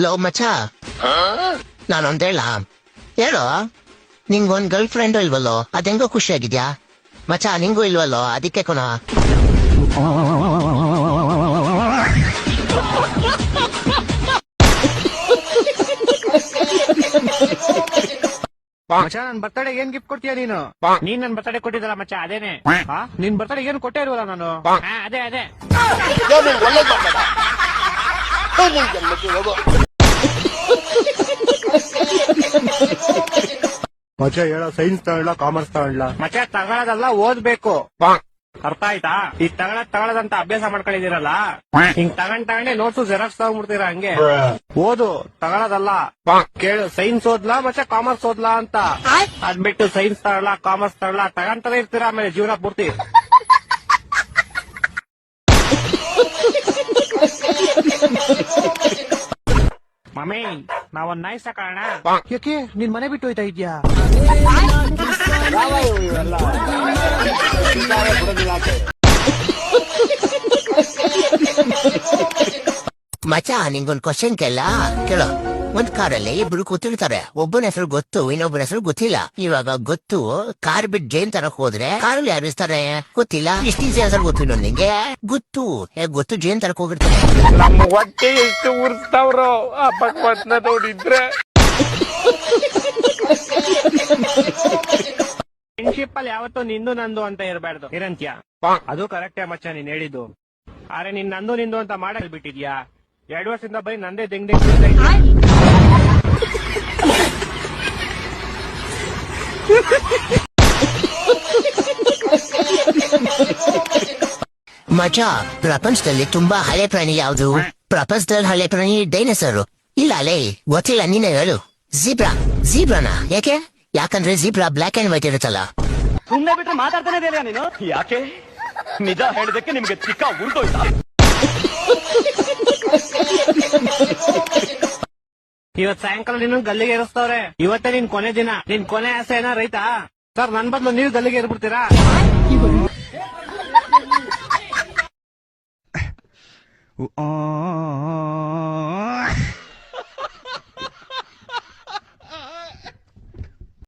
Low ಮಚ್ಚ, ನಾನೊಂದ್ ಹೇಳು, ನಿಂಗೊಂದ್ ಗರ್ಲ್ ಫ್ರೆಂಡು ಇಲ್ವಲ್ಲೋ, ಅದೆಂಗೋ ಖುಷಿಯಾಗಿದ್ಯಾ ಮಚ್ಚ? ನಿಂಗೂ ಇಲ್ವಲ್ಲೋ, ಅದಕ್ಕೆ ಕೊನ. ಮಚ್ಚ, ನನ್ ಬರ್ತಡೆ ಏನ್ ಗಿಫ್ಟ್ ಕೊಡ್ತೀಯ ನೀನು? ನೀನ್ ನನ್ ಬರ್ತಡೆ ಕೊಟ್ಟಿದ್ದಲ್ಲ ಮಚ್ಚ, ಅದೇನೆ. ನಿನ್ ಬರ್ತಡೆ ಏನ್ ಕೊಟ್ಟೇ ಇಲ್ವಲ್ಲ ನಾನು. ಅದೇ ಮಚ್ಚ ಹೇಳೋ, ಸೈನ್ಸ್ ತಗೊಳ್ಳ ಕಾಮರ್ಸ್ ತಗೊಳ್ಳ? ಮಚ್ಚ ತಗೊಳ್ಳೋದಲ್ಲ, ಓದ್ಬೇಕು. ಅರ್ಥ ಆಯ್ತಾ? ಈಗ ತಗೊಳ್ಳೋದಂತ ಅಭ್ಯಾಸ ಮಾಡ್ಕೊಂಡಿದ್ದೀರಲ್ಲ, ಹಿಂಗ್ ತಗೊಂಡೇ ನೋಟ್ಸು ಜೆರಾಕ್ಸ್ ತಗೊಂಡ್ಬಿಡ್ತೀರ. ಹಂಗೆ ಓದು, ತಗೊಳ್ಳೋದಲ್ಲ. ಕೇಳು, ಸೈನ್ಸ್ ಓದ್ಲಾ ಮಚ್ಚ ಕಾಮರ್ಸ್ ಓದ್ಲಾ ಅಂತ. ಅದ್ಬಿಟ್ಟು ಸೈನ್ಸ್ ತಗೊಳ್ಳ ಕಾಮರ್ಸ್ ತಗೊಳ್ಳ ತಗೊಂತಾನೆ ಇರ್ತೀರಾ ಆಮೇಲೆ ಜೀವನ ಪೂರ್ತಿ. ಮಮ್ಮಿ, ನಾವೊಂದ್ ನಾಯಿ ಸಾಕೋಣ. ಯಾಕೆ ನಿನ್ ಮನೆ ಬಿಟ್ಟು ಹೋಯ್ತಾ ಇದ್ಯಾ? ಮಚ್ಚ, ನಿಂಗೊಂದ್ ಕ್ವಶನ್ ಕೇಳೋ. ಒಂದ್ ಕಾರಲ್ಲಿ ಇಬ್ರು ಕೂತಿರ್ತಾರೆ, ಒಬ್ಬನ ಹೆಸರು ಗೊತ್ತು, ಇನ್ನೊಬ್ಬನ ಹೆಸರು ಗೊತ್ತಿಲ್ಲ. ಇವಾಗ ಗೊತ್ತು ಕಾರ್ ಬಿಟ್ಟು ಜೈನ್ ತರಕ್ ಹೋದ್ರೆ ಕಾರಲ್ಲಿ ಯಾರು ಇರ್ತಾರೆ ಗೊತ್ತಿಲ್ಲ. ಇಷ್ಟು ಈಸಿ ಆನ್ಸರ್ ಗೊತ್ತು ನಿಂಗೆ. ಗೊತ್ತು ಜೈನ್ ತರಕ್ ಹೋಗಿರ್ತಾರೆ. ನಮ್ಮ ಹೊಟ್ಟೆ ಎಷ್ಟು ಉರ್ಸ್ತಾವ್ರೋ ಆ ಭಗವಂತನ ನೋಡಿದ್ರೆ. ಫ್ರೆಂಡ್ಶಿಪ್ ಅಲ್ಲಿ ಯಾವತ್ತೂ ನಿಂದು ನಂದು ಅಂತ ಇರಬಾರ್ದು, ಇರಂತ್ಯ. ಅದು ಕರೆಕ್ಟೇ ಮಚ್ಚ ನೀನ್ ಹೇಳಿದ್ದು. ಆದ್ರೆ ನೀನ್ ನಂದು ನಿಂದು ಅಂತ ಮಾಡಲ್ ಬಿಟ್ಟಿದ್ಯಾ? 2 ವರ್ಷದಿಂದ ಬರೀ ನಂದೇ ದಿಂಗ್ ಮಚ್ಚ, ಪ್ರಪಂಚದಲ್ಲಿ ತುಂಬಾ ಹಳೆ ಪ್ರಾಣಿ ಯಾವುದು? ಪ್ರಪಂಚದಲ್ಲಿ ಹಳೆ ಪ್ರಾಣಿ ಡೈನೋಸರ್. ಇಲ್ಲ ಅಲೇ, ಗೊತ್ತಿಲ್ಲ, ನೀನೇ ಹೇಳು. ಝೀಬ್ರಾನ? ಯಾಕಂದ್ರೆ ಝೀಬ್ರಾ ಬ್ಲಾಕ್ ಅಂಡ್ ವೈಟ್ ಇರುತ್ತಲ್ಲ. ಸುಮ್ನೆ ಬಿಟ್ರೆ ಮಾತಾಡ್ತಾನೆ ಇದೆಯಾ ನೀನು? ಯಾಕೆ ನಿಜ ಹೇಳಿದಕ್ಕೆ ನಿಮ್ಗೆ ಚಿಕ್ಕ ಉಳ್ದೋಯ್ತಾ? ಇವತ್ ಸಾಯಂಕಾಲ ನೀನು ಗಲ್ಲಿಗೆ ಏರಿಸ್ತವ್ರೆ. ಇವತ್ತೇ ನಿನ್ ಕೊನೆ ದಿನ. ನಿನ್ ಕೊನೆ ಆಸೆ ಏನಾ ರೈತಾ? ಸರ್, ನನ್ ಬದಲು ನೀವು ಗಲ್ಲಿಗೆ ಏರ್ಬಿಡ್ತೀರಾ?